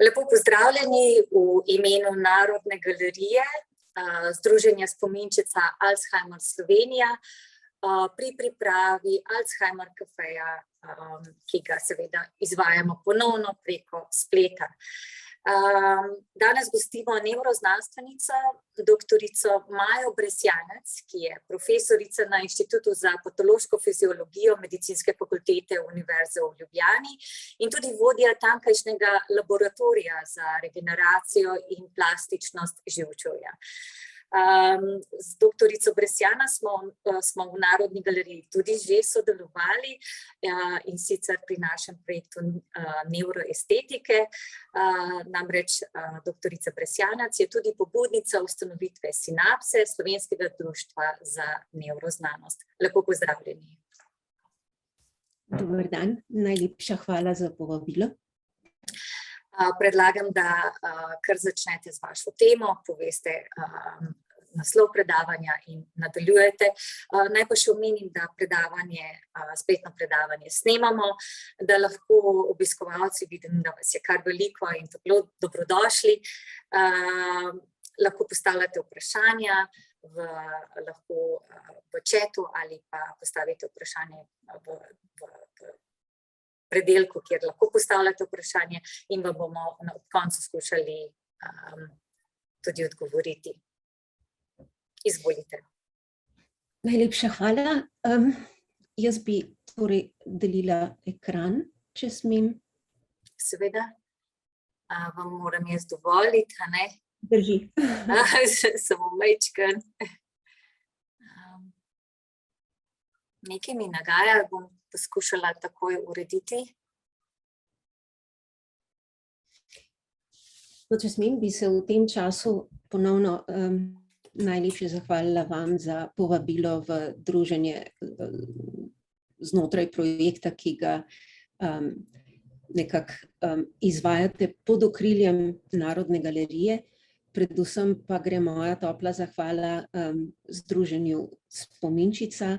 Lepo pozdravljeni v imenu Narodne galerije, Združenja Spominčica Alzheimer Slovenija pri pripravi Alzheimer kafeja, ki ga seveda izvajamo ponovno preko spleta. Danes gostimo nevroznanstvenico, doktorico Majo Bresjanec, ki je profesorica na Inštitutu za patološko fiziologijo Medicinske fakultete Univerze v Ljubljani in tudi vodja tamkajšnjega laboratorija za regeneracijo in plastičnost živčevja. Z doktorico Bresjana smo v Narodni galeriji tudi že sodelovali in sicer pri našem projektu nevroestetike. Namreč doktorica Bresjanac je tudi pobudnica ustanovitve Sinapse, Slovenskega društva za nevroznanost. Lepo pozdravljeni. Dober dan, najlepša hvala za povabilo. Predlagam, da kar začnete z vašo temo, poveste naslov predavanja in nadaljujete. Naj pa še omenim, da spletno predavanje snemamo, da lahko obiskovalci, vidim, da vas je kar veliko in toplo dobrodošli. Lahko postavljate vprašanja lahko v chatu ali pa postavite vprašanje v predelku, kjer lahko postavljate vprašanje in vam bomo ob koncu skušali tudi odgovoriti. Izvolite. Najlepša hvala. Jaz bi torej delila ekran, če smem. Seveda. Vam moram jaz dovoliti, a ne? Drži. Samo majčken. Nekaj mi nagaja, bom poskušala takoj urediti. Če smem, bi se v tem času ponovno najlepše zahvalila vam za povabilo v druženje znotraj projekta, ki ga nekako izvajate pod okriljem Narodne galerije. Predvsem pa gre moja topla zahvala Združenju Spominčica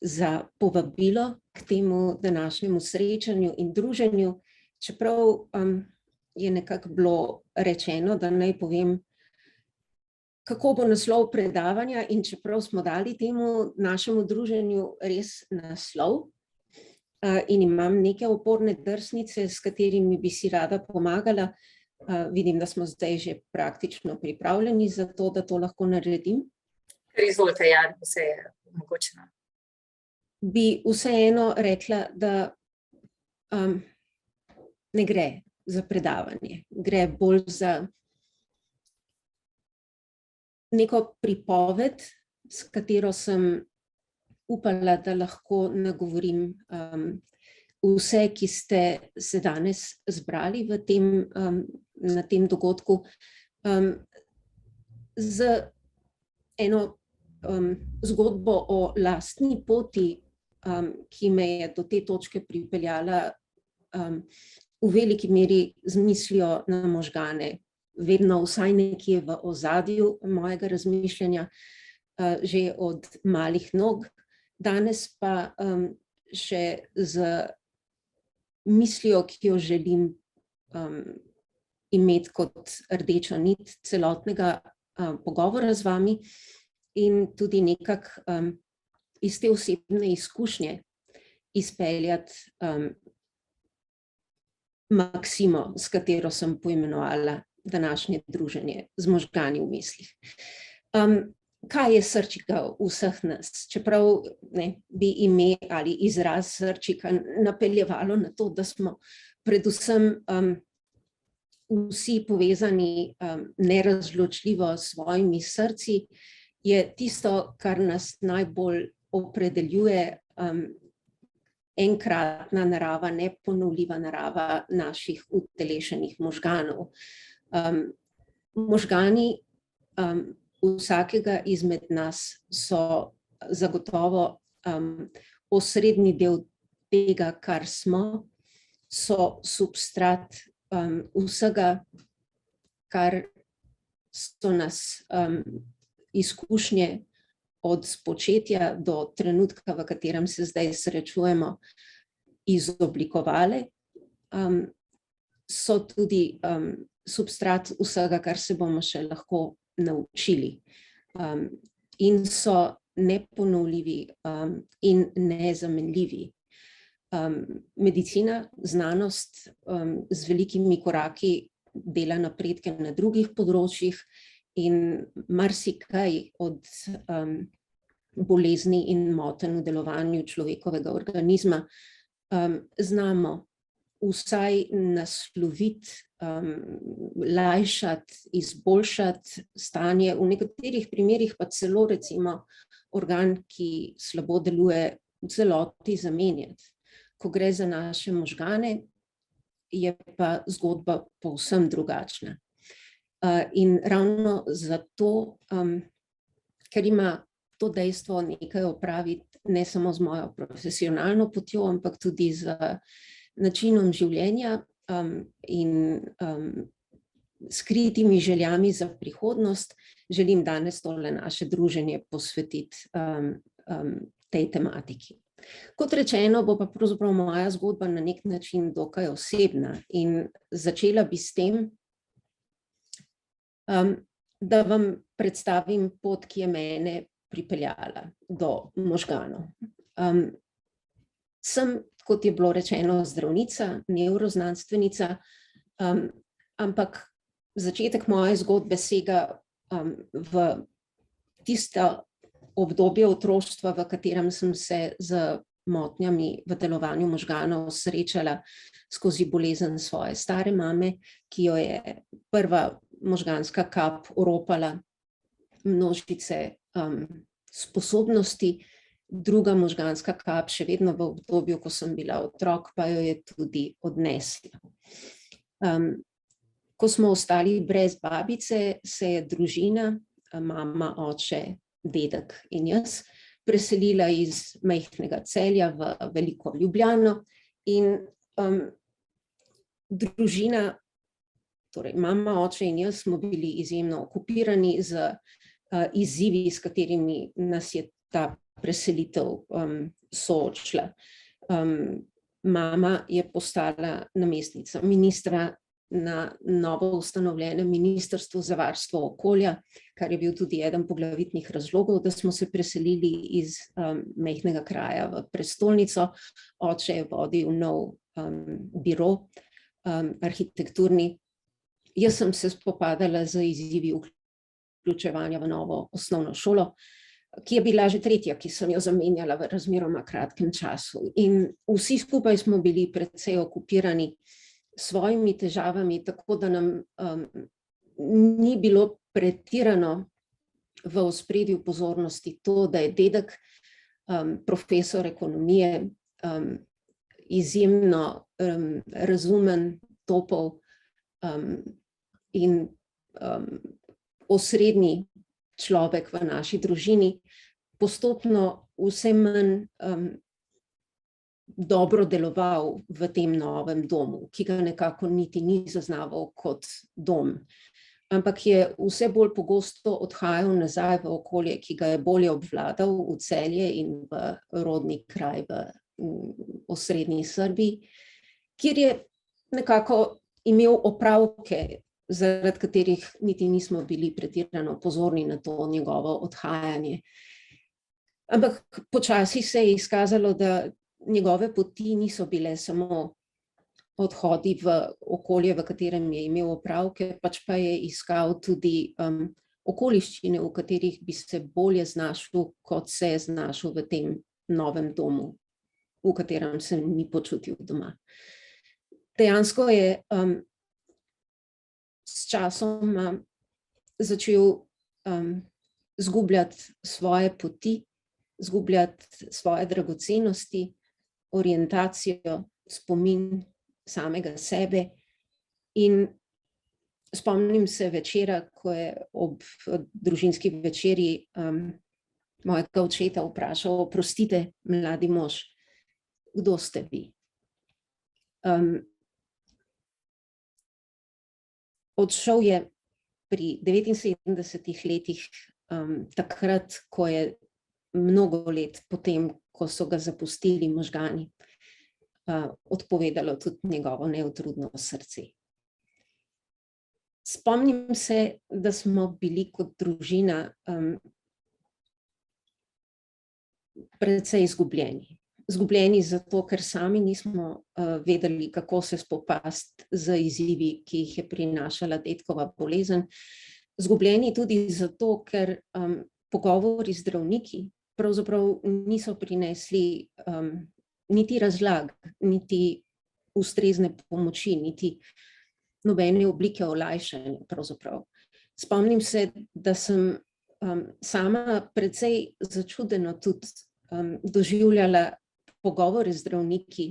za povabilo k temu današnjemu srečanju in druženju. Čeprav je nekako bilo rečeno, da naj povem, kako bo naslov predavanja, in čeprav smo dali temu našemu druženju res naslov in imam neke oporne drsnice, s katerimi bi si rada pomagala, vidim, da smo zdaj že praktično pripravljeni za to, da to lahko naredim. Izvolite, ja, vse je omogočeno. Bi vseeno rekla, da ne gre za predavanje, gre bolj za neko pripoved, s katero sem upala, da lahko nagovorim vse, ki ste se danes zbrali na tem dogodku, z eno zgodbo o lastni poti, ki me je do te točke pripeljala v veliki meri z mislijo na možgane. Vedno vsaj nekje v ozadju mojega razmišljanja, že od malih nog, danes pa še z mislijo, ki jo želim imeti kot rdečo nit celotnega pogovora z vami in tudi nekako iz te osebne izkušnje izpeljati maksimo, s katero sem poimenovala današnje druženje z možgani v mislih. Kaj je srčika vseh nas? Čeprav bi ime ali izraz srčika napeljevalo na to, da smo predvsem vsi povezani nerazločljivo s svojimi srci, je tisto, kar nas najbolj opredeljuje, enkratna narava, neponovljiva narava naših utelešenih možganov. Možgani vsakega izmed nas so zagotovo osrednji del tega, kar smo, so substrat vsega, kar so nas izkušnje od spočetja do trenutka, v katerem se zdaj srečujemo, izoblikovale. so tudi substrat vsega, kar se bomo še lahko naučili. In so neponovljivi in nezamenljivi. Medicina, znanost z velikimi koraki dela napredke na drugih področjih in marsikaj od bolezni in motenj v delovanju človekovega organizma znamo vsaj nasloviti, lajšati, izboljšati stanje, v nekaterih primerih pa celo recimo organ, ki slabo deluje, v celoti zamenjati. Ko gre za naše možgane, je pa zgodba povsem drugačna. In ravno zato, ker ima to dejstvo nekaj opraviti ne samo z mojo profesionalno potjo, ampak tudi z načinom življenja in skritimi željami za prihodnost, želim danes tole naše druženje posvetiti tej tematiki. Kot rečeno, bo pa pravzaprav moja zgodba na nek način dokaj osebna in začela bi s tem, da vam predstavim pot, ki je mene pripeljala do možganov. Sem, kot je bilo rečeno, zdravnica, nevroznanstvenica, ampak začetek moje zgodbe sega v tisto obdobje otroštva, v katerem sem se z motnjami v delovanju možganov srečala skozi bolezen svoje stare mame, ki jo je prva možganska kap oropala množice sposobnosti, druga možganska kap še vedno v obdobju, ko sem bila otrok, pa jo je tudi odnesla. Ko smo ostali brez babice, se je družina, mama, oče, dedek in jaz, preselila iz majhnega Celja v veliko Ljubljano in družina, torej mama, oče in jaz smo bili izjemno okupirani z izzivi, s katerimi nas je ta preselitev soočila. Mama je postala namestnica ministra na novo ustanovljenem Ministrstvu za varstvo okolja, kar je bil tudi eden poglavitnih razlogov, da smo se preselili iz majhnega kraja v prestolnico. Oče je vodil nov biro arhitekturni. Jaz sem se spopadala z izzivi vključevanja v novo osnovno šolo, ki je bila že tretja, ki sem jo zamenjala v razmeroma kratkem času. In vsi skupaj smo bili precej okupirani s svojimi težavami, tako da nam ni bilo pretirano v ospredju pozornosti to, da je dedek, profesor ekonomije, izjemno razumen, topel in osrednji človek v naši družini, postopno vse manj dobro deloval v tem novem domu, ki ga nekako niti ni zaznaval kot dom. Ampak je vse bolj pogosto odhajal nazaj v okolje, ki ga je bolje obvladal, v Celje in v rodni kraj v osrednji Srbiji, kjer je nekako imel opravke, zaradi katerih niti nismo bili pretirano pozorni na to njegovo odhajanje. Ampak počasi se je izkazalo, da njegove poti niso bile samo odhodi v okolje, v katerem je imel opravke, pač pa je iskal tudi okoliščine, v katerih bi se bolje znašel, kot se je znašel v tem novem domu, v katerem se ni počutil doma. Dejansko je s časoma začel zgubljati svoje poti, zgubljati svoje dragocenosti, orientacijo, spomin samega sebe. In spomnim se večera, ko je ob družinski večerji mojega očeta vprašal: "Oprostite, mladi mož, kdo ste vi?" Odšel je pri 79 letih, takrat, ko je mnogo let potem, ko so ga zapustili možgani. odpovedalo tudi njegovo neutrudno srce. Spomnim se, da smo bili kot družina precej izgubljeni. Izgubljeni zato, ker sami nismo vedeli, kako se spopasti z izzivi, ki jih je prinašala dedkova bolezen. Izgubljeni tudi zato, ker pogovori z zdravniki pravzaprav niso prinesli niti razlag, niti ustrezne pomoči, niti nobene oblike olajšanja pravzaprav. Spomnim se, da sem sama precej začudeno tudi doživljala pogovore z zdravniki,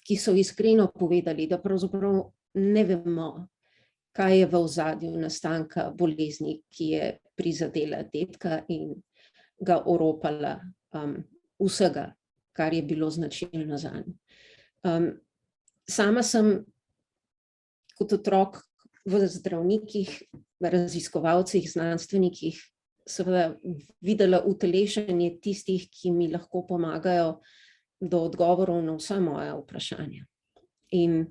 ki so iskreno povedali, da pravzaprav ne vemo, kaj je v ozadju nastanka bolezni, ki je prizadela dedka in ga oropala vsega, kar je bilo značilno zanj. Sama sem kot otrok v zdravnikih, raziskovalcih, znanstvenikih seveda videla utelešenje tistih, ki mi lahko pomagajo do odgovorov na vsa moja vprašanja. In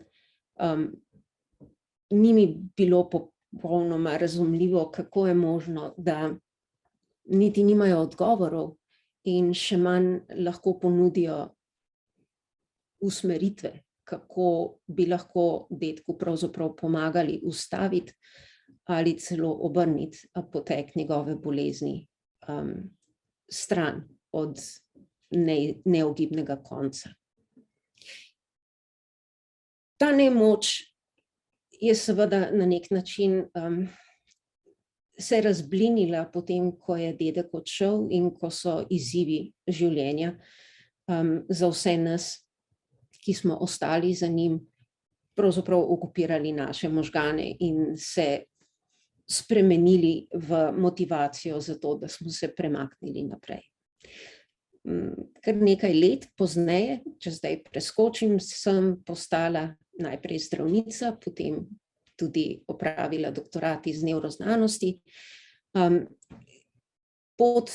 ni mi bilo popolnoma razumljivo, kako je možno, da niti nimajo odgovorov in še manj lahko ponudijo usmeritve, kako bi lahko dedku pravzaprav pomagali ustaviti ali celo obrniti potek njegove bolezni stran od neugibnega konca. Ta nemoč je seveda na nek način se razblinila potem, ko je dedek odšel in ko so izzivi življenja za vse nas, ki smo ostali za njim, pravzaprav okupirali naše možgane in se spremenili v motivacijo za to, da smo se premaknili naprej. Kar nekaj let pozneje, če zdaj preskočim, sem postala najprej zdravnica, potem tudi opravila doktorat iz nevroznanosti. Pot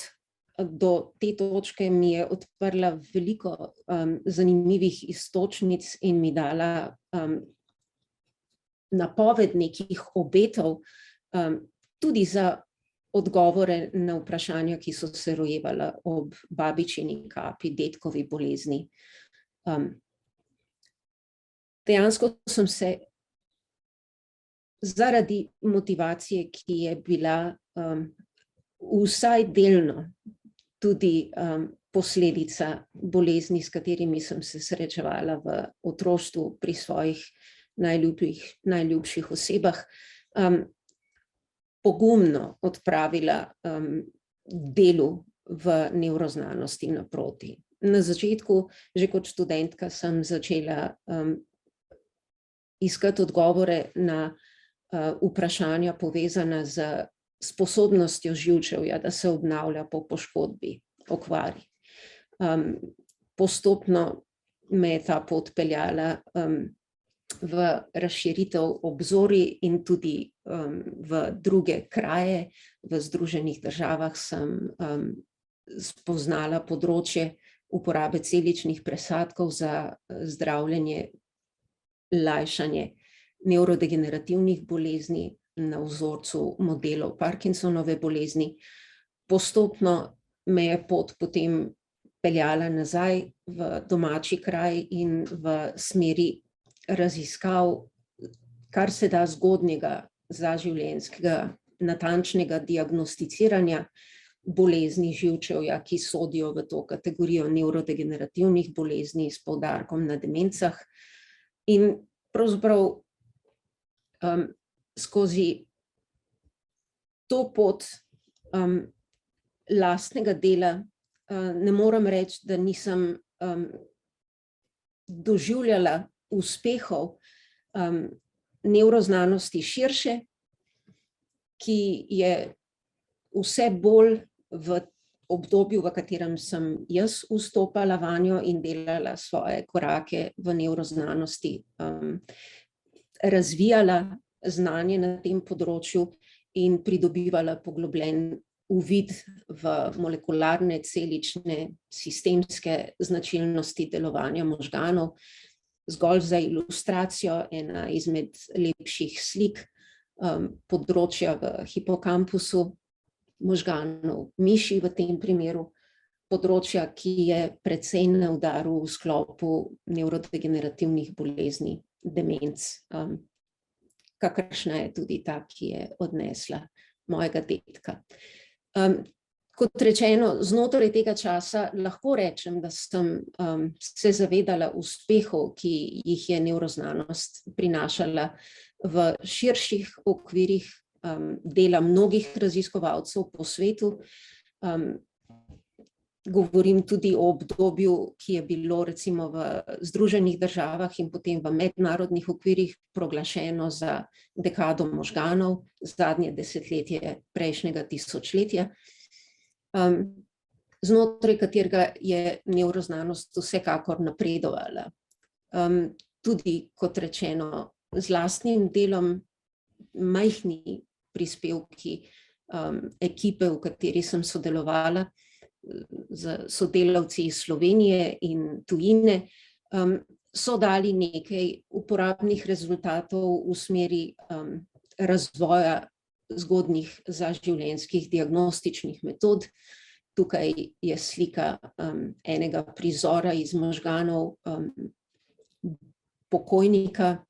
do te točke mi je odprla veliko zanimivih iztočnic in mi dala napoved nekih obetov, tudi za odgovore na vprašanja, ki so se rojevala ob babičini kapi, dedkovi bolezni. Dejansko sem se zaradi motivacije, ki je bila vsaj delno tudi posledica bolezni, s katerimi sem se srečevala v otroštvu pri svojih najljubših osebah, pogumno odpravila delu v nevroznanosti naproti. Na začetku, že kot študentka, sem začela iskati odgovore na vprašanja povezana z sposobnostjo živčevja, da se obnavlja po poškodbi, okvari. Postopno me je ta pot peljala v razširitev obzorij in tudi v druge kraje. V Združenih državah sem spoznala področje uporabe celičnih presadkov za zdravljenje, lajšanje nevrodegenerativnih bolezni na vzorcu modelov Parkinsonove bolezni. Postopno me je pot potem peljala nazaj v domači kraj in v smeri raziskav kar se da zgodnjega zaživljenjskega natančnega diagnosticiranja bolezni živčevja, ki sodijo v to kategorijo nevrodegenerativnih bolezni s poudarkom na demencah. In pravzaprav skozi to pot lastnega dela ne morem reči, da nisem doživljala uspehov nevroznanosti širše, ki je vse bolj v obdobju, v katerem sem jaz vstopala vanjo in delala svoje korake v nevroznanosti, razvijala znanje na tem področju in pridobivala poglobljen uvid v molekularne, celične, sistemske značilnosti delovanja možganov. Zgolj za ilustracijo ena izmed lepših slik področja v hipokampusu možganov miši v tem primeru, področja, ki je precej na udaru v sklopu nevrodegenerativnih bolezni, demenc, kakršna je tudi ta, ki je odnesla mojega dedka. Kot rečeno, znotraj tega časa lahko rečem, da sem se zavedala uspehov, ki jih je nevroznanost prinašala v širših okvirih dela mnogih raziskovalcev po svetu. Govorim tudi o obdobju, ki je bilo recimo v Združenih državah in potem v mednarodnih okvirih proglašeno za dekado možganov, zadnje desetletje prejšnjega tisočletja, znotraj katerega je nevroznanost vsekakor napredovala. Tudi, kot rečeno, z lastnim delom, majhni prispevki ekipe, v kateri sem sodelovala, z sodelavci iz Slovenije in tujine, so dali nekaj uporabnih rezultatov v smeri razvoja zgodnjih zaživljenjskih diagnostičnih metod. Tukaj je slika enega prizora iz možganov pokojnika,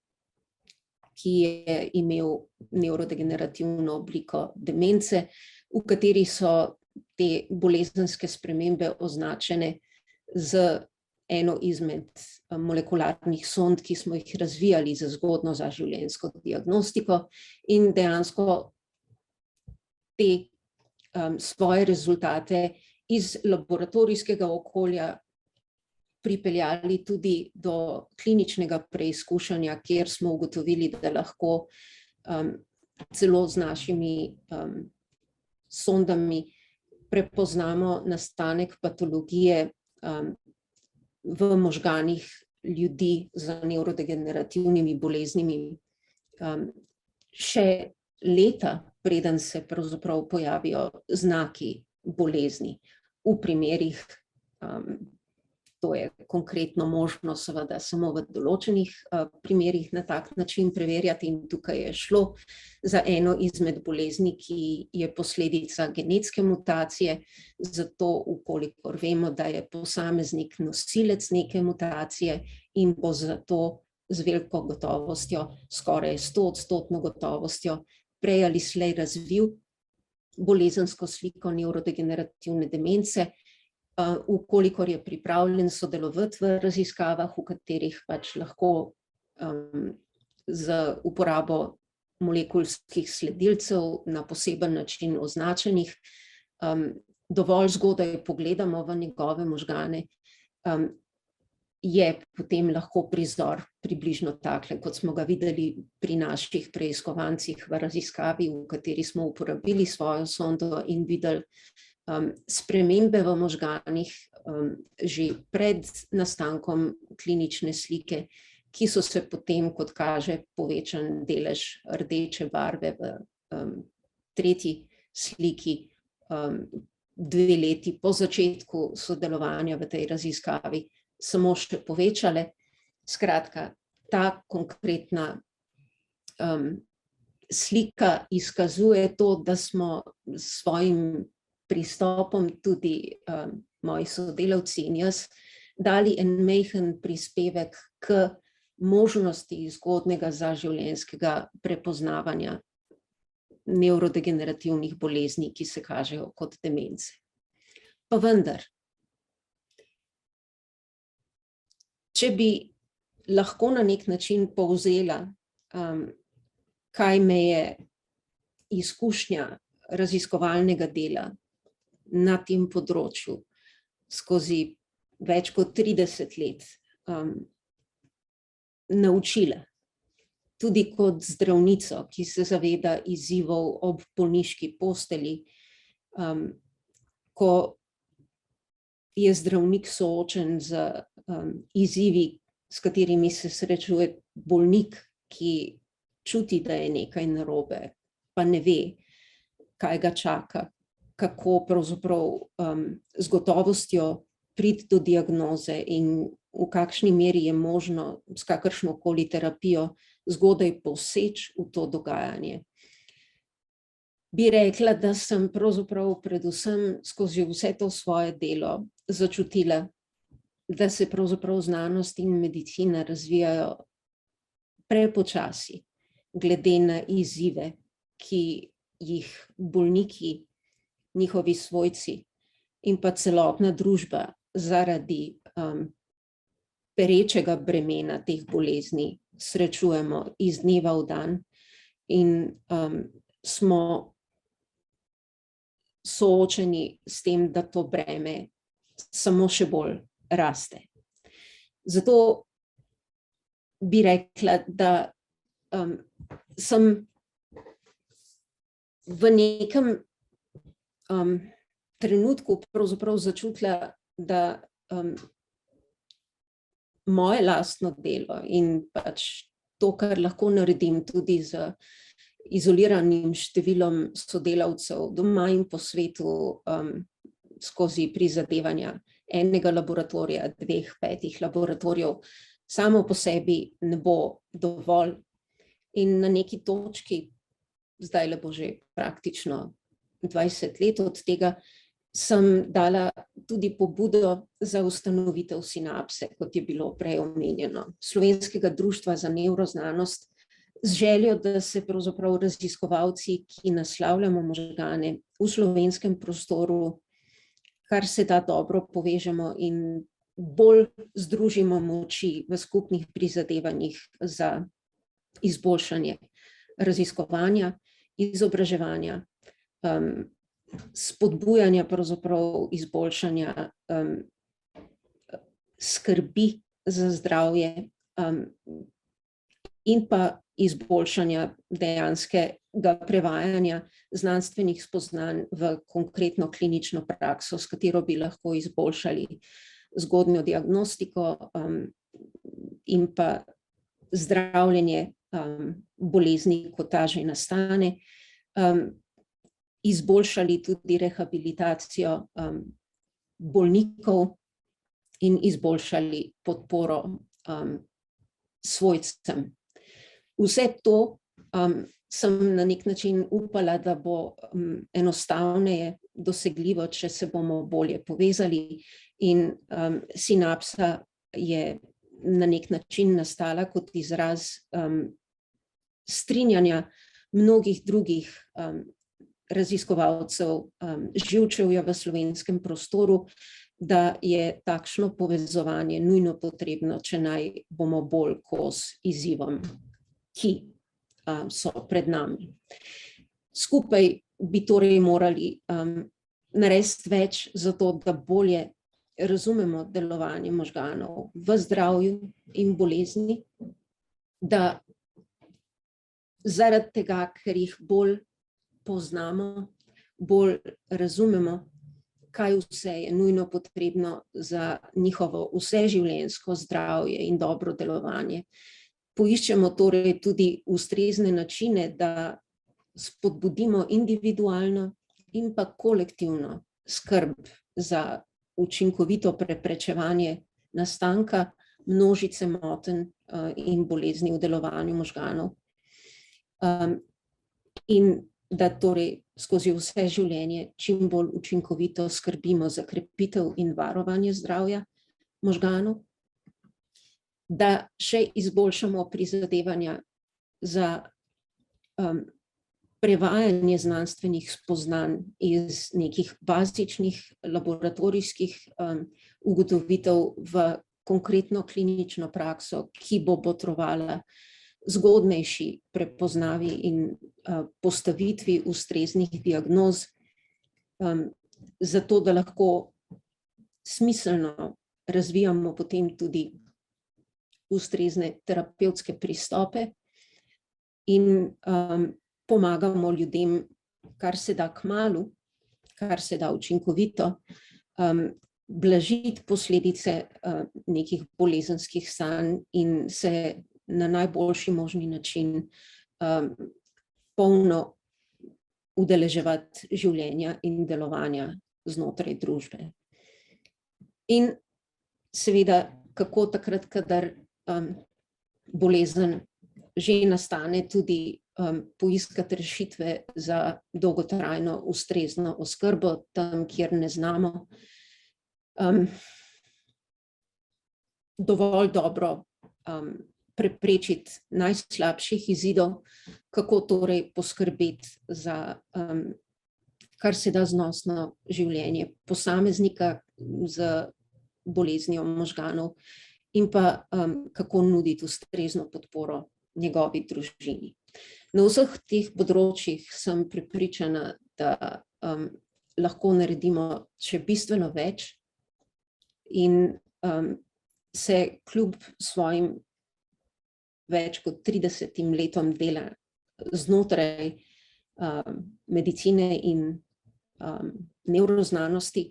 ki je imel nevrodegenerativno obliko demence, v kateri so te bolezenske spremembe označene z eno izmed molekularnih sond, ki smo jih razvijali za zgodnjo zaživljenjsko diagnostiko in dejansko te svoje rezultate iz laboratorijskega okolja pripeljali tudi do kliničnega preizkušanja, kjer smo ugotovili, da lahko celo z našimi sondami prepoznamo nastanek patologije v možganih ljudi z nevrodegenerativnimi boleznimi še leta, preden se pravzaprav pojavijo znaki bolezni. V primerih, to je konkretno možno seveda samo v določenih primerih na tak način preverjati, in tukaj je šlo za eno izmed bolezni, ki je posledica genetske mutacije, zato ukolikor vemo, da je posameznik nosilec neke mutacije in bo zato z veliko gotovostjo, skoraj 100% gotovostjo, prej ali slej razvil bolezensko sliko nevrodegenerativne demence, ukolikor je pripravljen sodelovati v raziskavah, v katerih pač lahko z uporabo molekulskih sledilcev na poseben način označenih, dovolj zgodaj pogledamo v njegove možgane, je potem lahko prizor približno takle, kot smo ga videli pri naših preiskovancih v raziskavi, v kateri smo uporabili svojo sondo in videli spremembe v možganih že pred nastankom klinične slike, ki so se potem, kot kaže, povečan delež rdeče barve v tretji sliki 2 leti po začetku sodelovanja v tej raziskavi samo še povečale. Skratka, ta konkretna slika izkazuje to, da smo s svojim pristopom, tudi moji sodelavci in jaz, dali en majhen prispevek k možnosti zgodnjega zaživljenjskega prepoznavanja nevrodegenerativnih bolezni, ki se kažejo kot demence. Pa vendar, če bi lahko na nek način povzela, kaj me je izkušnja raziskovalnega dela na tem področju skozi več kot 30 let naučila, tudi kot zdravnico, ki se zaveda izzivov ob bolniški postelji, ko je zdravnik soočen z izzivi, s katerimi se srečuje bolnik, ki čuti, da je nekaj narobe, pa ne ve, kaj ga čaka, kako pravzaprav z gotovostjo priti do diagnoze in v kakšni meri je možno s kakršnokoli terapijo zgodaj poseči v to dogajanje. Bi rekla, da sem pravzaprav predvsem skozi vse to svoje delo začutila, da se pravzaprav znanost in medicina razvijajo prepočasi, glede na izzive, ki jih bolniki, njihovi svojci in pa celotna družba zaradi perečega bremena teh bolezni srečujemo iz dneva v dan in smo soočeni s tem, da to breme samo še bolj raste. Zato bi rekla, da sem v nekem trenutku pravzaprav začutila, da moje lastno delo in pač to, kar lahko naredim tudi z izoliranim številom sodelavcev doma in po svetu skozi prizadevanja enega laboratorija, 2, 5 laboratorijev, samo po sebi ne bo dovolj. In na neki točki, zdaj bo že praktično 20 let od tega, sem dala tudi pobudo za ustanovitev Sinapse, kot je bilo prej omenjeno, Slovenskega društva za nevroznanost, z željo, da se pravzaprav raziskovalci, ki naslavljamo možgane v slovenskem prostoru, kar se da dobro povežemo in bolj združimo moči v skupnih prizadevanjih za izboljšanje raziskovanja, izobraževanja, spodbujanja pravzaprav izboljšanja skrbi za zdravje in pa izboljšanja dejanskega prevajanja znanstvenih spoznanj v konkretno klinično prakso, s katero bi lahko izboljšali zgodnjo diagnostiko in pa zdravljenje bolezni, ko ta že nastane, izboljšali tudi rehabilitacijo bolnikov in izboljšali podporo svojcem. Vse to sem na nek način upala, da bo enostavneje dosegljivo, če se bomo bolje povezali, in Sinapsa je na nek način nastala kot izraz strinjanja mnogih drugih raziskovalcev živčevja v slovenskem prostoru, da je takšno povezovanje nujno potrebno, če naj bomo bolj kos izzivom, ki so pred nami. Skupaj bi torej morali narediti več za to, da bolje razumemo delovanje možganov v zdravju in bolezni, da zaradi tega, ker jih bolj poznamo, bolj razumemo, kaj vse je nujno potrebno za njihovo vseživljenjsko zdravje in dobro delovanje. Poiščemo torej tudi ustrezne načine, da spodbudimo individualno in pa kolektivno skrb za učinkovito preprečevanje nastanka množice motenj in bolezni v delovanju možganov. In da torej skozi vse življenje čim bolj učinkovito skrbimo za krepitev in varovanje zdravja možganov, da še izboljšamo prizadevanja za prevajanje znanstvenih spoznanj iz nekih bazičnih laboratorijskih ugotovitev v konkretno klinično prakso, ki bo botrovala zgodnejši prepoznavi in postavitvi ustreznih diagnoz, zato da lahko smiselno razvijamo potem tudi ustrezne terapevtske pristope in pomagamo ljudem, kar se da kmalu, kar se da učinkovito, blažiti posledice nekih bolezenskih stanj in se na najboljši možni način polno udeleževati življenja in delovanja znotraj družbe. In seveda, kako takrat, kadar bolezen že nastane, tudi poiskati rešitve za dolgotrajno ustrezno oskrbo tam, kjer ne znamo dovolj dobro preprečiti najslabših izidov, kako torej poskrbeti za kar se da znosno življenje posameznika z boleznijo možganov in pa kako nuditi ustrezno podporo njegovi družini. Na vseh teh področjih sem prepričana, da lahko naredimo še bistveno več in se kljub svojim več kot 30 letom dela znotraj medicine in nevroznanosti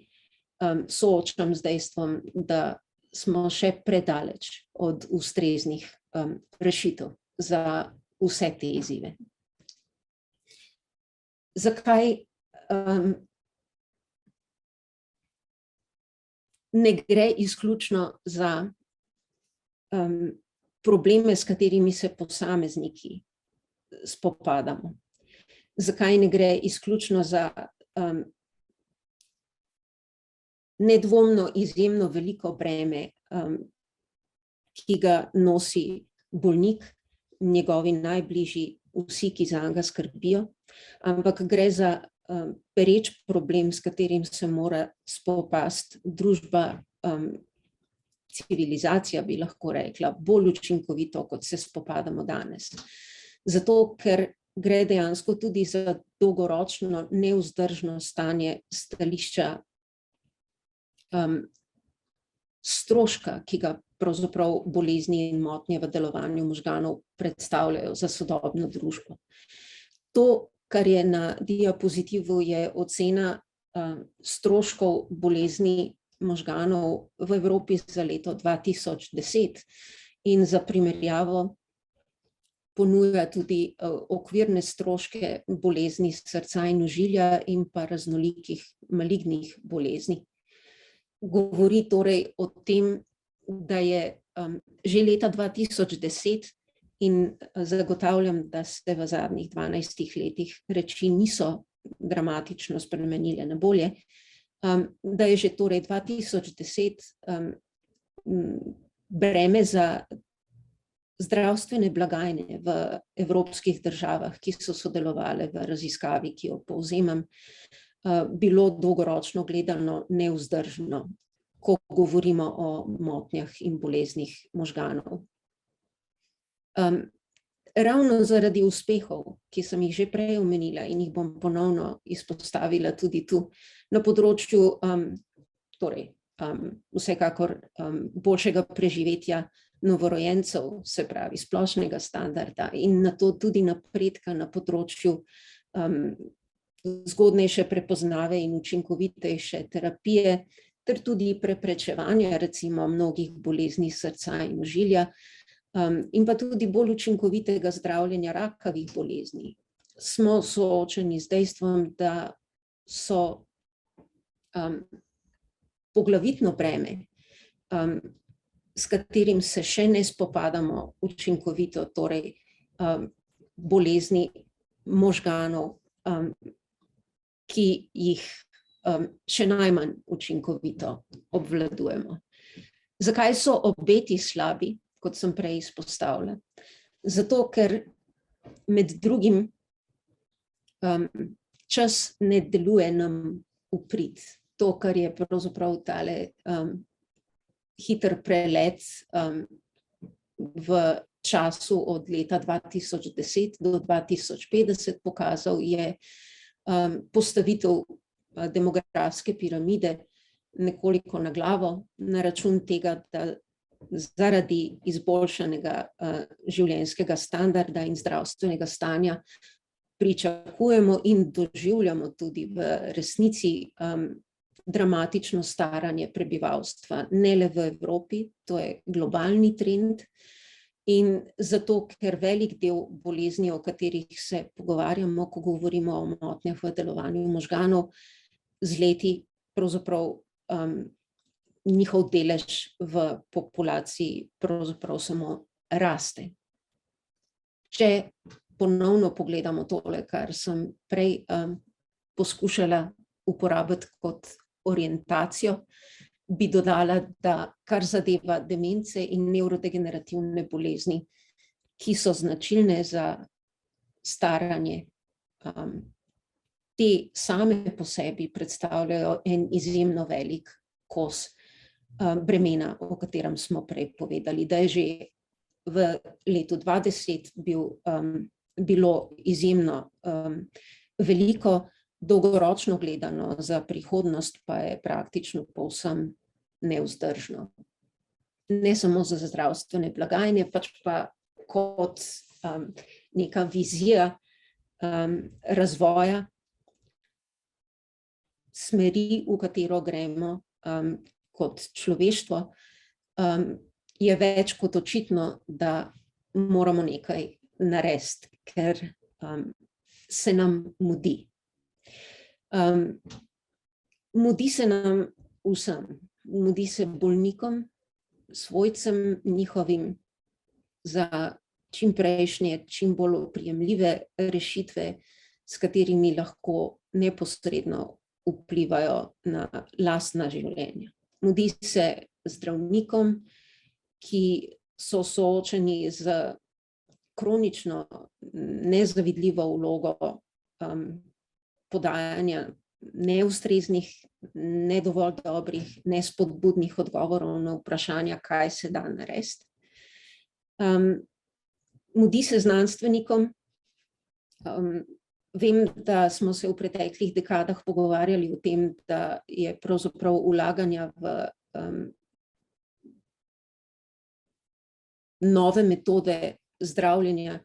soočam z dejstvom, da smo še predaleč od ustreznih rešitev za vse te izzive. Zakaj ne gre izključno za probleme, s katerimi se posamezniki spopadamo? Zakaj ne gre izključno za nedvomno izjemno veliko breme, ki ga nosi bolnik, njegovi najbližji, vsi, ki zanj skrbijo, ampak gre za pereč problem, s katerim se mora spopasti družba, civilizacija, bi lahko rekla, bolj učinkovito, kot se spopadamo danes. Zato, ker gre dejansko tudi za dolgoročno nevzdržno stanje stališča stroška, ki ga pravzaprav bolezni in motnje v delovanju možganov predstavljajo za sodobno družbo. To, kar je na diapozitivu, je ocena stroškov bolezni možganov v Evropi za leto 2010 in za primerjavo ponuja tudi okvirne stroške bolezni srca in ožilja in pa raznolikih malignih bolezni. Govori torej o tem, da je že leta 2010 in zagotavljam, da se v zadnjih 12 letih reči niso dramatično spremenile na bolje, da je že torej 2010 breme za zdravstvene blagajne v evropskih državah, ki so sodelovale v raziskavi, ki jo povzemam, bilo dolgoročno gledano nevzdržno, ko govorimo o motnjah in boleznih možganov. Ravno zaradi uspehov, ki sem jih že prej omenila in jih bom ponovno izpostavila tudi tu, na področju vsekakor boljšega preživetja novorojencev, se pravi splošnega standarda, in na to tudi napredka na področju zgodnejše prepoznave in učinkovitejše terapije, ter tudi preprečevanja recimo mnogih bolezni srca in ožilja, in pa tudi bolj učinkovitega zdravljenja rakavih bolezni. Smo soočeni z dejstvom, da so poglavitno breme, s katerim se še ne spopadamo učinkovito, torej bolezni možganov, ki jih še najmanj učinkovito obvladujemo. Zakaj so obeti slabi, kot sem prej izpostavila? Zato, ker med drugim čas ne deluje nam v prid. To, kar je pravzaprav tale hiter prelet v času od leta 2010 do 2050 pokazal, je postavitev demografske piramide nekoliko na glavo, na račun tega, da zaradi izboljšanega življenjskega standarda in zdravstvenega stanja pričakujemo in doživljamo tudi v resnici dramatično staranje prebivalstva, ne le v Evropi, to je globalni trend, In zato, ker velik del bolezni, o katerih se pogovarjamo, ko govorimo o motnjah v delovanju možganov, z leti pravzaprav njihov delež v populaciji pravzaprav samo raste. Če ponovno pogledamo tole, kar sem prej poskušala uporabiti kot orientacijo, bi dodala, da kar zadeva demence in nevrodegenerativne bolezni, ki so značilne za staranje, te same po sebi predstavljajo en izjemno velik kos bremena, o katerem smo prej povedali, da je že v letu 2010 bilo izjemno veliko, dolgoročno gledano za prihodnost pa je praktično povsem nevzdržno. Ne samo za zdravstvene blagajne, pač pa kot neka vizija razvoja smeri, v katero gremo kot človeštvo, je več kot očitno, da moramo nekaj narediti, ker se nam mudi. Mudi se nam vsem, mudi se bolnikom, svojcem njihovim za čimprejšnje, čim bolj oprijemljive rešitve, s katerimi lahko neposredno vplivajo na lastna življenja. Mudi se zdravnikom, ki so soočeni z kronično nezavidljivo vlogo podajanja neustreznih, ne dovolj dobrih, nespodbudnih odgovorov na vprašanja, kaj se da narediti. Mudi se znanstvenikom. Vem, da smo se v preteklih dekadah pogovarjali o tem, da je pravzaprav vlaganja v nove metode zdravljenja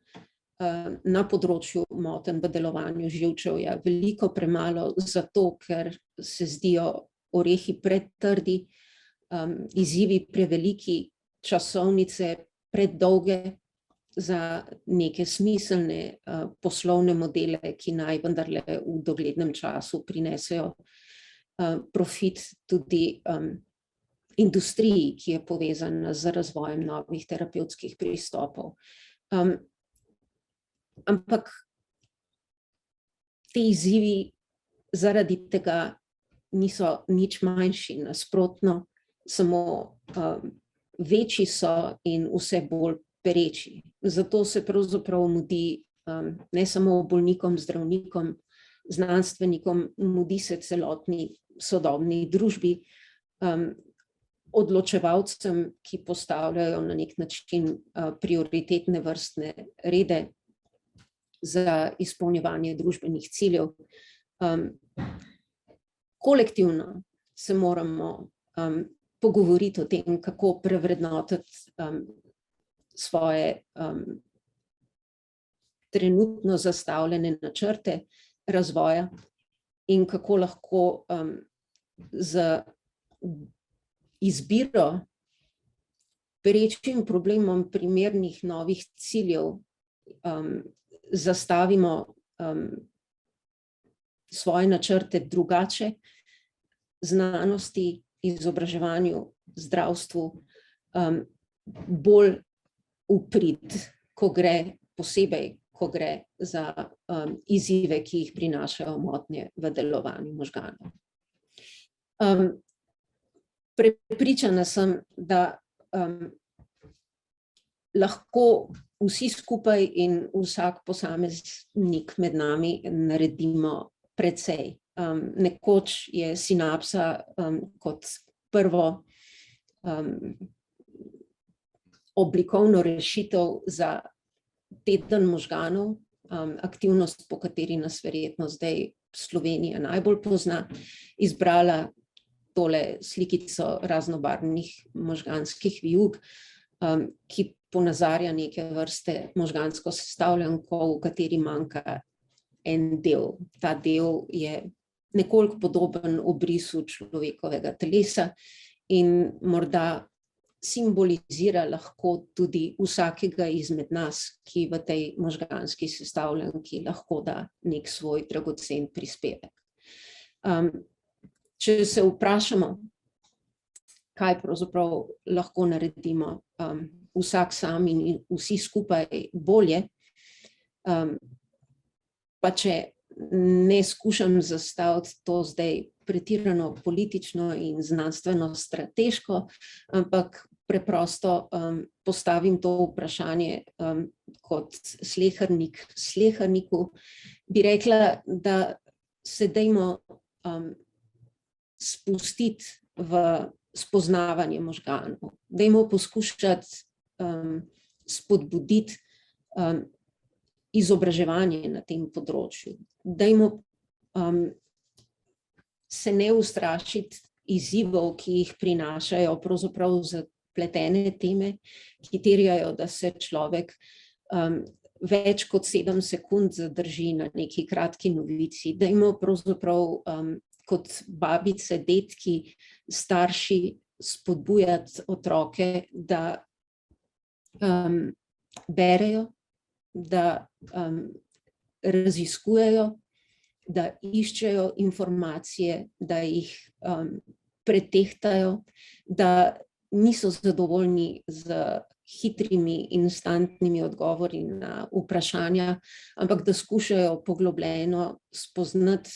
na področju motenj v delovanju živčevja veliko premalo, zato ker se zdijo orehi pretrdi, izzivi preveliki, časovnice predolge za neke smiselne poslovne modele, ki naj vendarle v doglednem času prinesejo profit tudi industriji, ki je povezana z razvojem novih terapevtskih pristopov. Ampak te izzivi zaradi tega niso nič manjši, nasprotno, samo večji so in vse bolj pereči. Zato se pravzaprav mudi ne samo bolnikom, zdravnikom, znanstvenikom, mudi se celotni sodobni družbi, odločevalcem, ki postavljajo na nek način prioritetne vrstne rede za izpolnjevanje družbenih ciljev. Kolektivno se moramo pogovoriti o tem, kako prevrednotiti svoje trenutno zastavljene načrte razvoja in kako lahko z izbiro perečim problemom primernih novih ciljev zastavimo svoje načrte drugače, znanosti, izobraževanju, zdravstvu, bolj v prid, ko gre posebej, ko gre za izzive, ki jih prinašajo motnje v delovanju možganov. Prepričana sem, da lahko vsi skupaj in vsak posameznik med nami naredimo precej. Nekoč je sinapsa kot prvo oblikovno rešitev za teden možganov, aktivnost, po kateri nas verjetno zdaj Slovenija najbolj pozna, izbrala tole slikico raznobarvnih možganskih vijug, ki ponazarja neke vrste možgansko sestavljanko, v kateri manjka en del. Ta del je nekoliko podoben obrisu človekovega telesa in morda simbolizira lahko tudi vsakega izmed nas, ki v tej možganski sestavljanki lahko da nek svoj dragocen prispevek. Če se vprašamo, kaj pravzaprav lahko naredimo vsak sam in vsi skupaj bolje, pa če ne skušam zastaviti to zdaj pretirano politično in znanstveno strateško, ampak preprosto postavim to vprašanje kot sleherniku, bi rekla, da se dajmo spustiti v spoznavanje možganov. Dajmo poskušati spodbuditi izobraževanje na tem področju. Dajmo se ne ustrašiti izzivov, ki jih prinašajo pravzaprav zapletene teme, ki terjajo, da se človek več kot 7 sekund zadrži na neki kratki novici. Dajmo pravzaprav kot babice, detki, starši spodbujati otroke, da berejo, da raziskujejo, da iščejo informacije, da jih pretehtajo, da niso zadovoljni z hitrimi, instantnimi odgovori na vprašanja, ampak da skušajo poglobljeno spoznati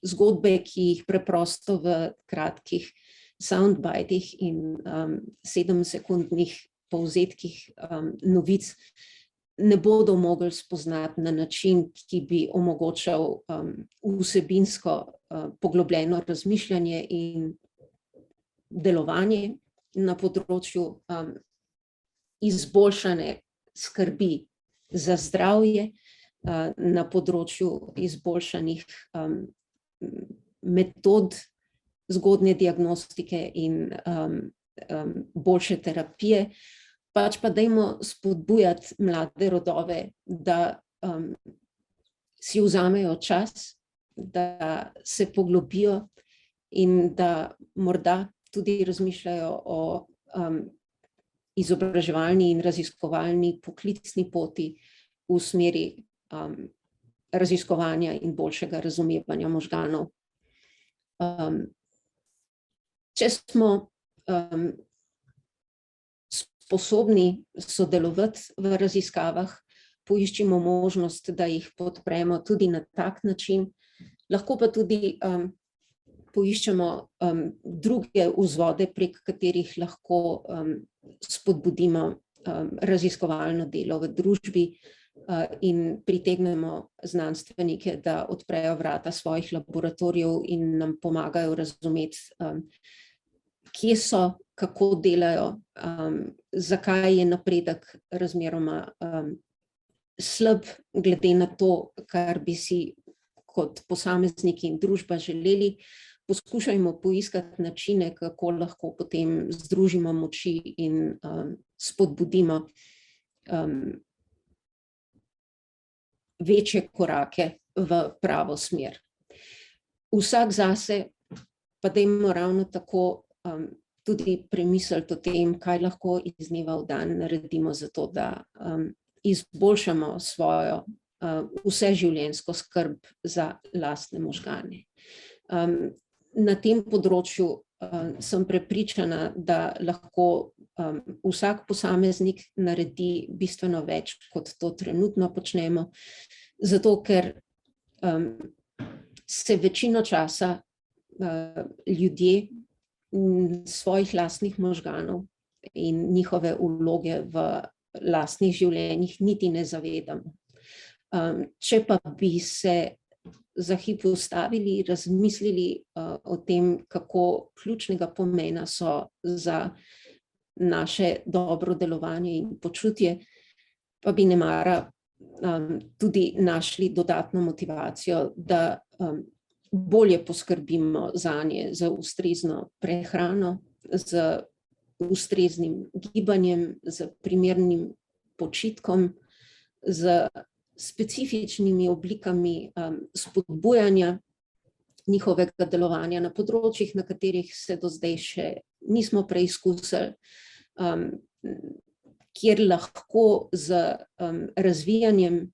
zgodbe, ki jih preprosto v kratkih soundbitih in 7-sekundnih povzetkih novic ne bodo mogli spoznati na način, ki bi omogočal vsebinsko poglobljeno razmišljanje in delovanje na področju izboljšane skrbi za zdravje, na področju izboljšanih metod zgodnje diagnostike in boljše terapije, pač pa dajmo spodbujati mlade rodove, da si vzamejo čas, da se poglobijo in da morda tudi razmišljajo o izobraževalni in raziskovalni poklicni poti v smeri raziskovanja in boljšega razumevanja možganov. Če smo sposobni sodelovati v raziskavah, poiščimo možnost, da jih podpremo tudi na tak način, lahko pa tudi poiščemo druge vzvode, prek katerih lahko spodbudimo raziskovalno delo v družbi in pritegnemo znanstvenike, da odprejo vrata svojih laboratorijev in nam pomagajo razumeti, kje so, kako delajo, zakaj je napredek razmeroma slab, glede na to, kar bi si kot posamezniki in družba želeli. Poskušajmo poiskati načine, kako lahko potem združimo moči in spodbudimo večje korake v pravo smer. Vsak zase pa dajmo ravno tako tudi premisliti o tem, kaj lahko iz dneva v dan naredimo za to, da izboljšamo svojo vseživljenjsko skrb za lastne možgane. Na tem področju sem prepričana, da lahko vsak posameznik naredi bistveno več, kot to trenutno počnemo, zato ker se večino časa ljudje svojih lastnih možganov in njihove vloge v lastnih življenjih niti ne zavedamo. Če pa bi se za hip ustavili, razmislili o tem, kako ključnega pomena so za naše dobro delovanje in počutje, pa bi nemara tudi našli dodatno motivacijo, da bolje poskrbimo zanje, za ustrezno prehrano, z ustreznim gibanjem, z primernim počitkom, z specifičnimi oblikami spodbujanja njihovega delovanja na področjih, na katerih se do zdaj še nismo preizkusili, kjer lahko z razvijanjem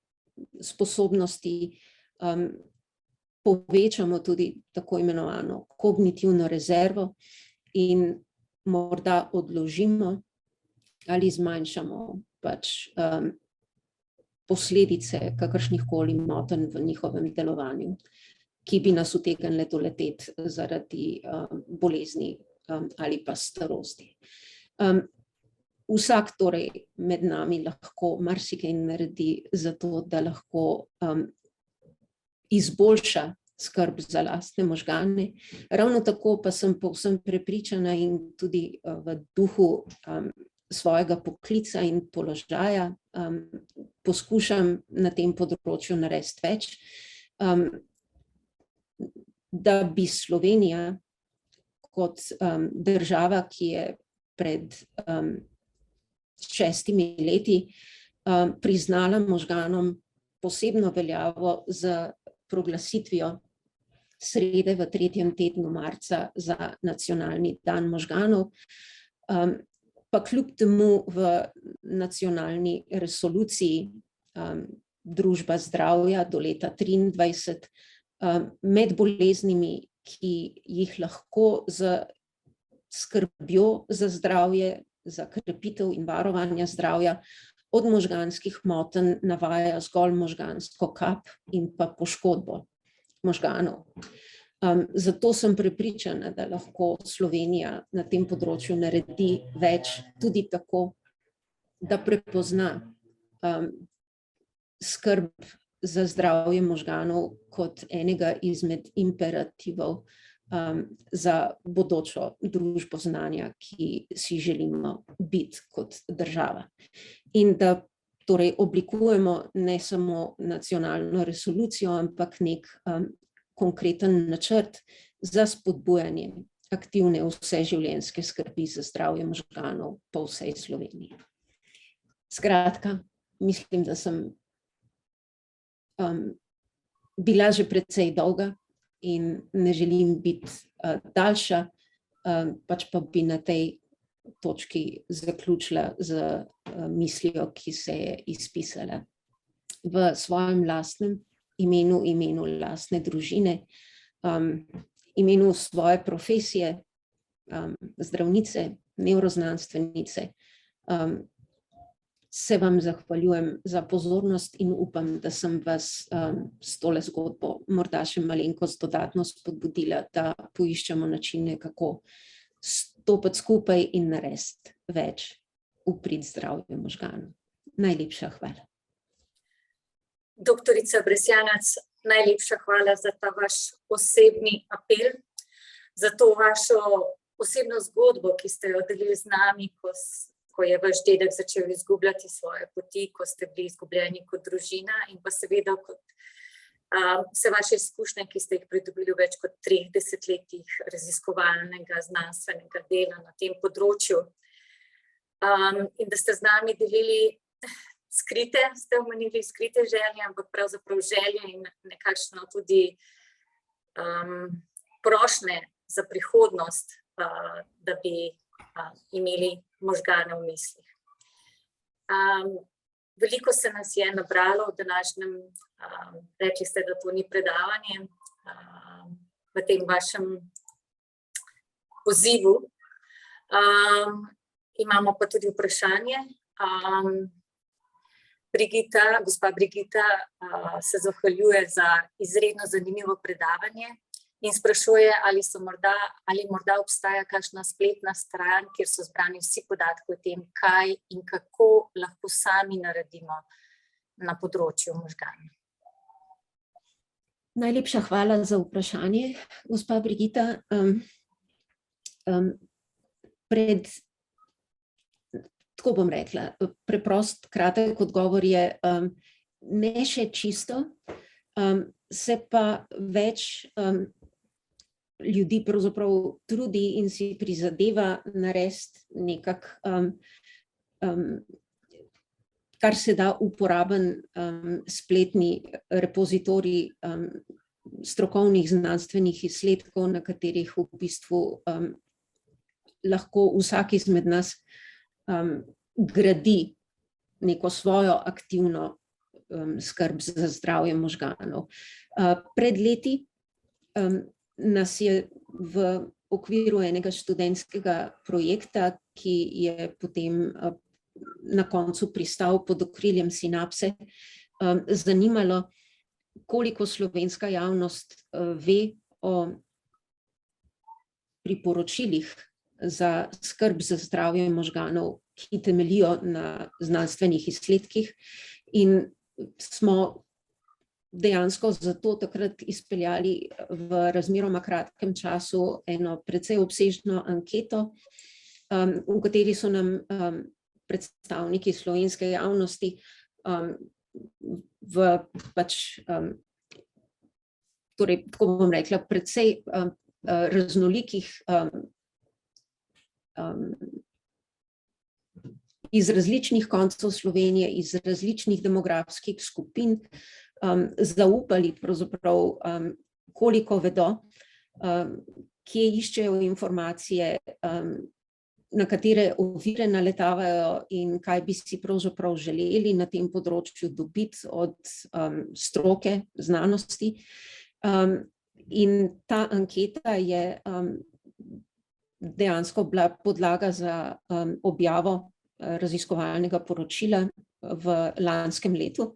sposobnosti povečamo tudi tako imenovano kognitivno rezervo in morda odložimo ali zmanjšamo pač posledice kakršnihkoli motenj v njihovem delovanju, ki bi nas utegnile doleteti zaradi bolezni ali pa starosti. Vsak torej med nami lahko marsikaj naredi za to, da lahko izboljša skrb za lastne možgane. Ravno tako pa sem povsem prepričana in tudi v duhu svojega poklica in položaja poskušam na tem področju narediti več, da bi Slovenija kot država, ki je pred 6 leti priznala možganom posebno veljavo z proglasitvijo srede v 3. tednu marca za nacionalni dan možganov, pa kljub temu v nacionalni resoluciji Družba zdravja do leta 2023 med boleznimi, ki jih lahko z skrbjo za zdravje, za krepitev in varovanje zdravja od možganskih motenj navaja zgolj možgansko kap in pa poškodbo možganov. Zato sem prepričana, da lahko Slovenija na tem področju naredi več, tudi tako, da prepozna skrb za zdravje možganov kot enega izmed imperativov za bodočo družbo znanja, ki si želimo biti kot država. In da torej oblikujemo ne samo nacionalno resolucijo, ampak nek konkreten načrt za spodbujanje aktivne vseživljenjske skrbi za zdravje možganov po vsej Sloveniji. Skratka, mislim, da sem bila že precej dolga in ne želim biti daljša, pač pa bi na tej točki zaključila z mislijo, ki se je izpisala v svojem lastnem imenu, imenu lastne družine, imenu svoje profesije, zdravnice, nevroznanstvenice. Se vam zahvaljujem za pozornost in upam, da sem vas s tole zgodbo morda še malenkost dodatno spodbudila, da poiščemo načine, kako stopiti skupaj in narediti več v prid zdravju možganov. Najlepša hvala. Doktorica Bresjanac, najlepša hvala za ta vaš osebni apel, za to vašo osebno zgodbo, ki ste jo delili z nami, ko je vaš dedek začel izgubljati svoje poti, ko ste bili izgubljeni kot družina in pa seveda kot vse vaše izkušnje, ki ste jih pridobili v več kot 3 desetletjih raziskovalnega, znanstvenega dela na tem področju. In da ste z nami delili ste omenili skrite želje, ampak pravzaprav želje in nekakšno tudi prošnje za prihodnost, da bi imeli možgane v mislih. Veliko se nas je nabralo v današnjem, rekli ste, da to ni predavanje, v tem vašem pozivu. Imamo pa tudi vprašanje. Gospa Brigita se zahvaljuje za izredno zanimivo predavanje in sprašuje, ali morda obstaja kakšna spletna stran, kjer so zbrani vsi podatki o tem, kaj in kako lahko sami naredimo na področju možganov. Najlepša hvala za vprašanje, gospa Brigita. Tako bom rekla, preprost, kratek odgovor je ne še čisto, se pa več ljudi pravzaprav trudi in si prizadeva narediti kar se da uporaben spletni repozitorij strokovnih znanstvenih izsledkov, na katerih v bistvu lahko vsak izmed nas gradi neko svojo aktivno skrb za zdravje možganov. Pred leti nas je v okviru enega študentskega projekta, ki je potem na koncu pristal pod okriljem Synapse, zanimalo, koliko slovenska javnost ve o priporočilih za skrb za zdravje možganov, ki temeljijo na znanstvenih izsledkih, in smo dejansko zato takrat izpeljali v razmeroma kratkem času eno precej obsežno anketo, v kateri so nam predstavniki slovenske javnosti v torej, tako bom rekla, precej raznolikih iz različnih koncev Slovenije, iz različnih demografskih skupin zaupali pravzaprav, koliko vedo, kje iščejo informacije, na katere ovire naletavajo in kaj bi si pravzaprav želeli na tem področju dobiti od stroke, znanosti. In ta anketa je dejansko bila podlaga za objavo raziskovalnega poročila v lanskem letu,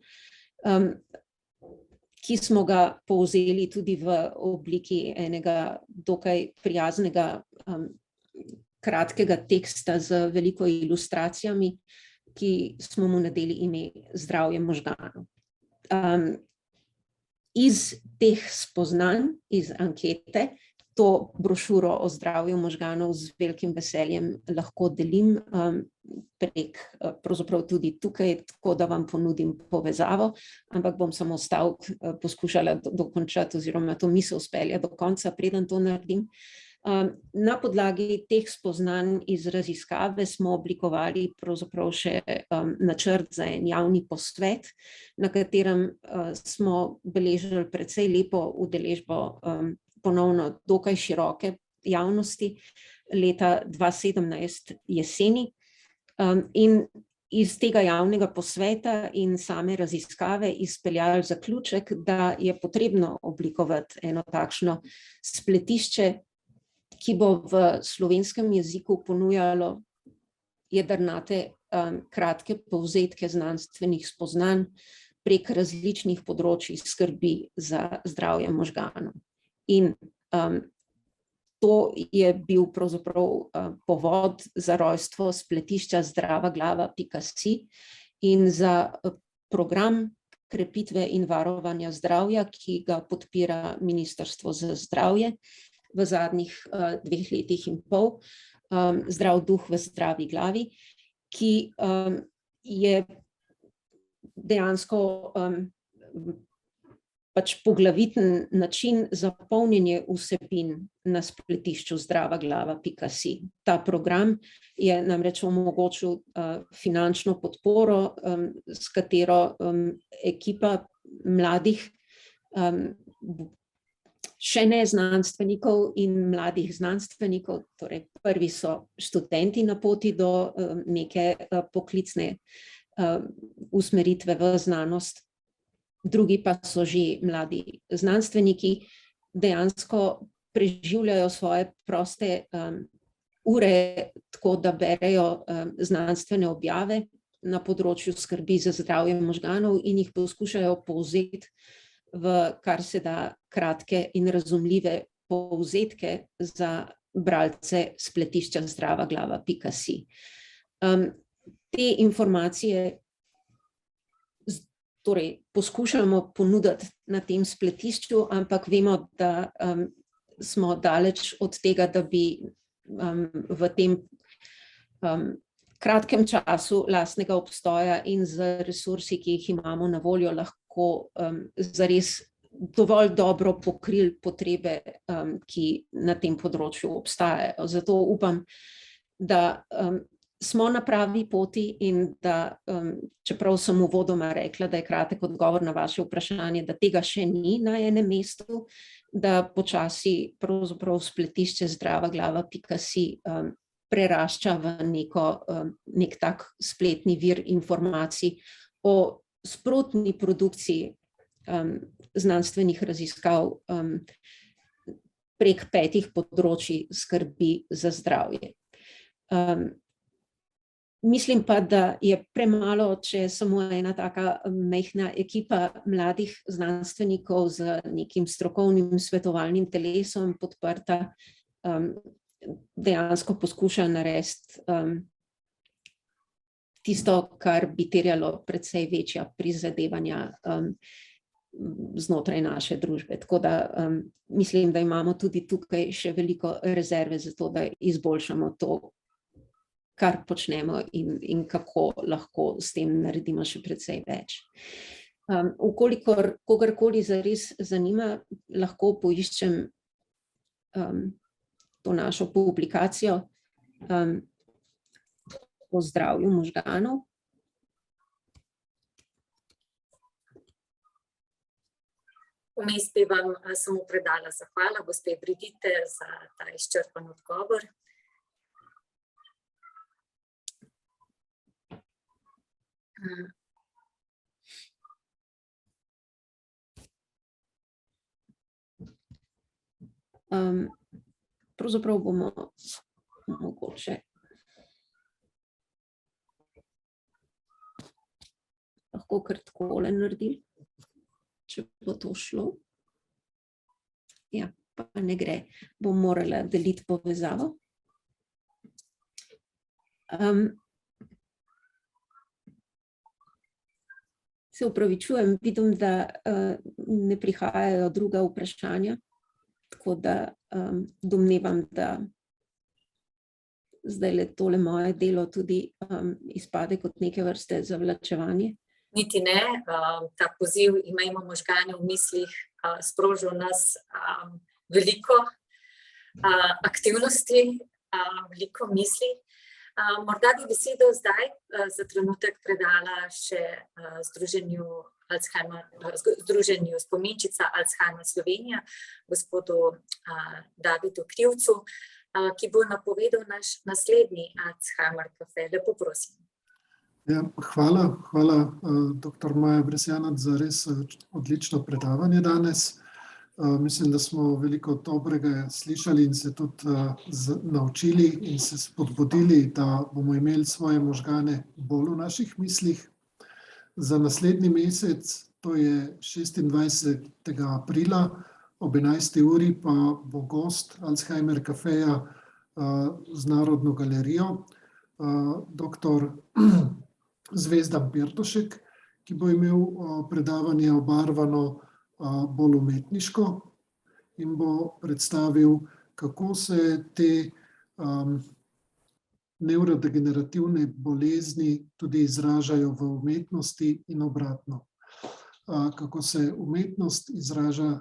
ki smo ga povzeli tudi v obliki enega dokaj prijaznega kratkega teksta z veliko ilustracijami, ki smo mu nadeli ime Zdravje možganov. Iz teh spoznanj, iz ankete, to brošuro o zdravju možganov z velikim veseljem lahko delim prek, pravzaprav tudi tukaj, tako da vam ponudim povezavo, ampak bom samo stavek poskušala dokončati oziroma to misel speljati do konca, preden to naredim. Na podlagi teh spoznanj iz raziskave smo oblikovali pravzaprav še načrt za en javni posvet, na katerem smo beležili precej lepo udeležbo ponovno dokaj široke javnosti leta 2017 jeseni. In iz tega javnega posveta in same raziskave izpeljali zaključek, da je potrebno oblikovati eno takšno spletišče, ki bo v slovenskem jeziku ponujalo jedrnate, kratke povzetke znanstvenih spoznanj prek različnih področij skrbi za zdravje možganov. In to je bil pravzaprav povod za rojstvo spletišča zdravaglava.si in za program krepitve in varovanja zdravja, ki ga podpira Ministrstvo za zdravje v zadnjih 2 letih in pol, Zdrav duh v zdravi glavi, ki je dejansko pač poglaviten način za polnjenje vsebin na spletišču zdravaglava.si. Ta program je namreč omogočil finančno podporo, s katero ekipa mladih, še ne znanstvenikov in mladih znanstvenikov, torej prvi so študenti na poti do neke poklicne usmeritve v znanost, drugi pa so že mladi znanstveniki, dejansko preživljajo svoje proste ure tako, da berejo znanstvene objave na področju skrbi za zdravje možganov in jih poskušajo povzeti v kar se da kratke in razumljive povzetke za bralce spletišča zdravaglava.si. Te informacije torej poskušamo ponuditi na tem spletišču, ampak vemo, da smo daleč od tega, da bi v tem kratkem času lastnega obstoja in z resursi, ki jih imamo na voljo, lahko zares dovolj dobro pokrili potrebe, ki na tem področju obstajajo. Zato upam, da smo na pravi poti in da, čeprav sem uvodoma rekla, da je kratek odgovor na vaše vprašanje, da tega še ni na enem mestu, da počasi pravzaprav spletišče zdravaglava.si prerašča v nek tak spletni vir informacij o sprotni produkciji znanstvenih raziskav prek 5 področij skrbi za zdravje. Mislim pa, da je premalo, če samo ena taka majhna ekipa mladih znanstvenikov z nekim strokovnim svetovalnim telesom podprta, dejansko poskuša narediti tisto, kar bi terjalo precej večja prizadevanja znotraj naše družbe. Tako da mislim, da imamo tudi tukaj še veliko rezerve za to, da izboljšamo to, kar počnemo in kako lahko s tem naredimo še precej več. Vkolikor kogarkoli zares zanima, lahko poiščem to našo publikacijo o zdravju možganov. Vmes bi vam samo predala zahvala, gospe Brigitte, za ta izčrpen odgovor. Pravzaprav bomo mogoče lahko kar takole naredili, če bo to šlo. Ja, pa ne gre. Bom morala deliti povezavo. Se opravičujem, vidim, da ne prihajajo druga vprašanja, tako da domnevam, da zdajle tole moje delo tudi izpade kot neke vrste zavlačevanje. Niti ne, ta poziv imejmo možgane v mislih sprožil nas veliko aktivnosti, veliko misli. Morda bi besedo zdaj za trenutek predala še Združenju Spominčica Alzheimer Slovenija, gospodu Davidu Krivcu, ki bo napovedal naš naslednji Alzheimer kafe. Lepo prosim. Ja, hvala dr. Maja Bresjanac za res odlično predavanje danes. Mislim, da smo veliko dobrega slišali in se tudi naučili in se spodbudili, da bomo imeli svoje možgane bolj v naših mislih. Za naslednji mesec, to je 26. aprila, ob 11. uri pa bo gost Alzheimer kafeja z Narodno galerijo, dr. Zvezdan Pirtošek, ki bo imel predavanje obarvano bolj umetniško in bo predstavil, kako se te nevrodegenerativne bolezni tudi izražajo v umetnosti in obratno. Kako se umetnost izraža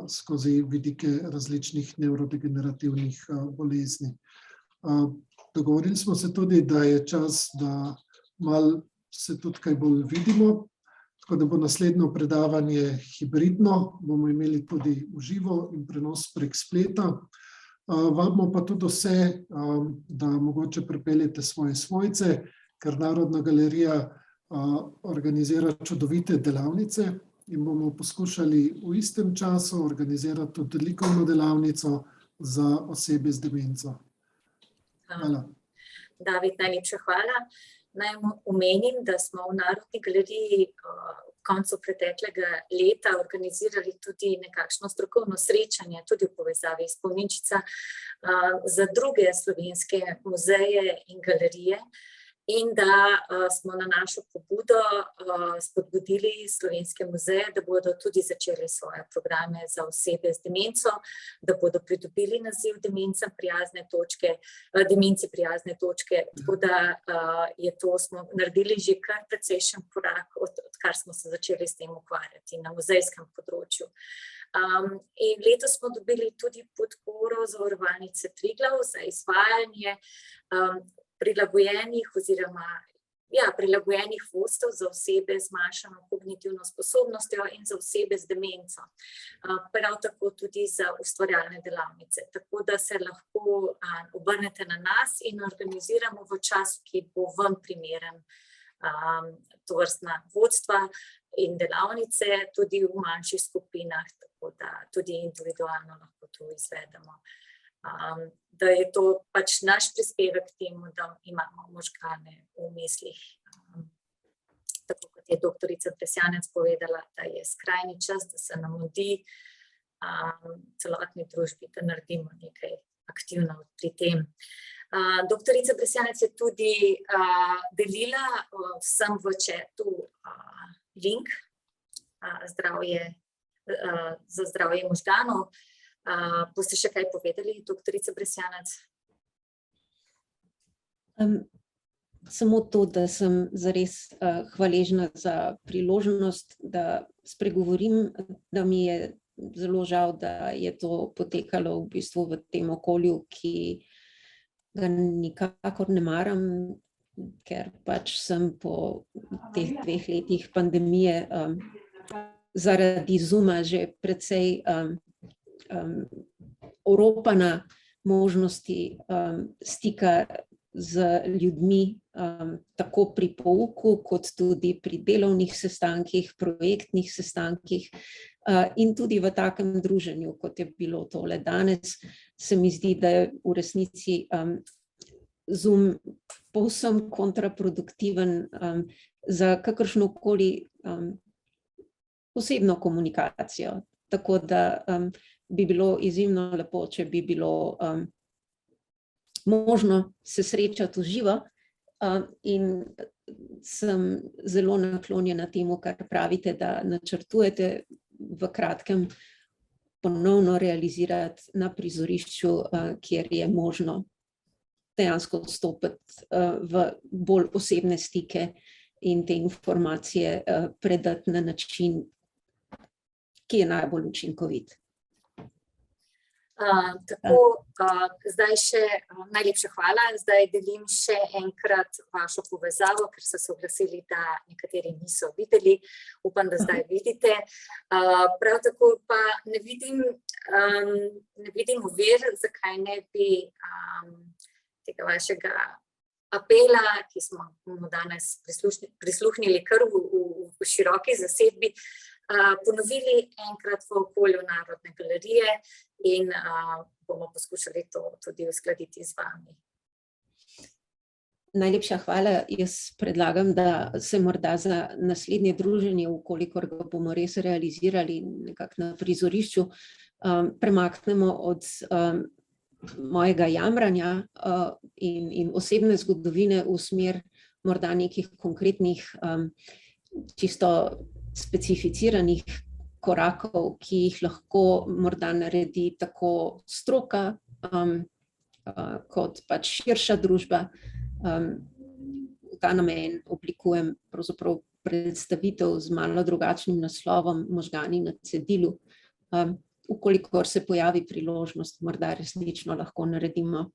skozi vidike različnih nevrodegenerativnih bolezni. Dogovorili smo se tudi, da je čas, da malo se tudi kaj bolj vidimo, tako da bo naslednjo predavanje hibridno, bomo imeli tudi v živo in prenos prek spleta. Vabimo pa tudi vse, da mogoče pripeljete svoje svojce, ker Narodna galerija organizira čudovite delavnice in bomo poskušali v istem času organizirati tudi likovno delavnico za osebe z demenco. Hvala. David, najlepša hvala. Naj omenim, da smo v Narodni galeriji v koncu preteklega leta organizirali tudi nekakšno strokovno srečanje, tudi v povezavi s Spominčica, za druge slovenske muzeje in galerije. In da smo na našo pobudo spodbudili slovenske muzeje, da bodo tudi začeli svoje programe za osebe z demenco, da bodo pridobili naziv demenci prijazne točke, tako da je to smo naredili že kar precejšen korak, odkar smo se začeli s tem ukvarjati na muzejskem področju. In letos smo dobili tudi podporo Zavarovalnice Triglav za izvajanje prilagojenih oziroma prilagojenih vodstev za osebe z zmanjšano kognitivno sposobnostjo in za osebe z demenco. Prav tako tudi za ustvarjalne delavnice. Tako da se lahko obrnete na nas in organiziramo v času, ki bo vam primeren, tovrstna vodstva in delavnice tudi v manjših skupinah, tako da tudi individualno lahko to izvedemo. Da je to pač naš prispevek k temu, da imamo možgane v mislih. Tako kot je doktorica Presjanec povedala, da je skrajni čas, da se nam mudi celotni družbi, da naredimo nekaj aktivno pri tem. Doktorica Presjanec je tudi delila vsem v chatu link za zdravje možganov. Boste še kaj povedali, doktorica Presjanec? Samo to, da sem zares hvaležna za priložnost, da spregovorim, da mi je zelo žal, da je to potekalo v bistvu v tem okolju, ki ga nikakor ne maram, ker pač sem po teh 2 letih pandemije zaradi Zooma že precej oropana možnosti stika z ljudmi, tako pri pouku, kot tudi pri delovnih sestankih, projektnih sestankih in tudi v takem druženju, kot je bilo tole danes. Se mi zdi, da je v resnici Zoom povsem kontraproduktiven za kakršnokoli osebno komunikacijo. Tako da bi bilo izjemno lepo, če bi bilo možno se srečati v živo in sem zelo naklonjena temu, kar pravite, da načrtujete v kratkem ponovno realizirati na prizorišču, kjer je možno dejansko vstopiti v bolj osebne stike in te informacije predati na način, ki je najbolj učinkovit. Zdaj še najlepša hvala. Zdaj delim še enkrat vašo povezavo, ker so se oglasili, da nekateri niso videli. Upam, da zdaj vidite. Prav tako pa ne vidim ovir, zakaj ne bi tega vašega apela, ki smo mu danes prisluhnili kar v široki zasedbi, ponovili enkrat v okolju Narodne galerije in bomo poskušali to tudi uskladiti z vami. Najlepša hvala. Jaz predlagam, da se morda za naslednje druženje, vkolikor ga bomo res realizirali nekako na prizorišču, premaknemo od mojega jamranja in osebne zgodovine v smer morda nekih konkretnih, čisto specificiranih korakov, ki jih lahko morda naredi tako stroka kot pač širša družba. V ta namen oblikujem pravzaprav predstavitev z malo drugačnim naslovom Možgani na cedilu. Vkolikor se pojavi priložnost, morda resnično lahko naredimo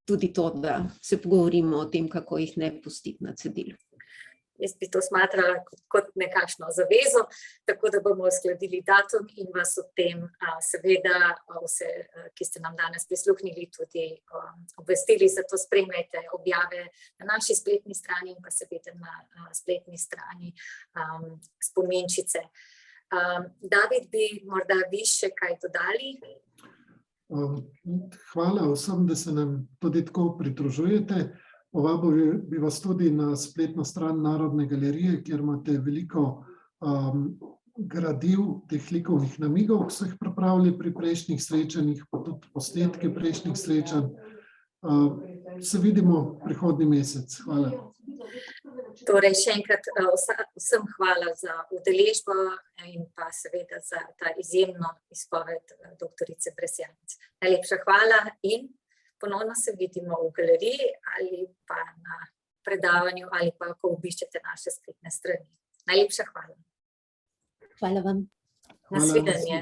tudi to, da se pogovorimo o tem, kako jih ne pustiti na cedilu. Jaz bi to smatrala kot nekakšno zavezo, tako da bomo uskladili datum in vas o tem seveda vse, ki ste nam danes prisluhnili, tudi obvestili. Zato spremljajte objave na naši spletni strani in pa seveda na spletni strani Spominčice. David, bi morda vi še kaj dodali? Hvala vsem, da se nam tudi tako pridružujete. Povabil bi vas tudi na spletno stran Narodne galerije, kjer imate veliko gradiv, teh likovnih namigov, ki so jih pripravili pri prejšnjih srečanjih, pa tudi posnetke prejšnjih srečanj. Se vidimo prihodnji mesec. Hvala. Torej, še enkrat vsem hvala za udeležbo in pa seveda za ta izjemno izpoved doktorice Presjanec. Najlepša hvala in ponovno se vidimo v galeriji ali pa na predavanju ali pa, ko obiščete naše spletne strani. Najlepša hvala. Hvala vam. Nasvidenje.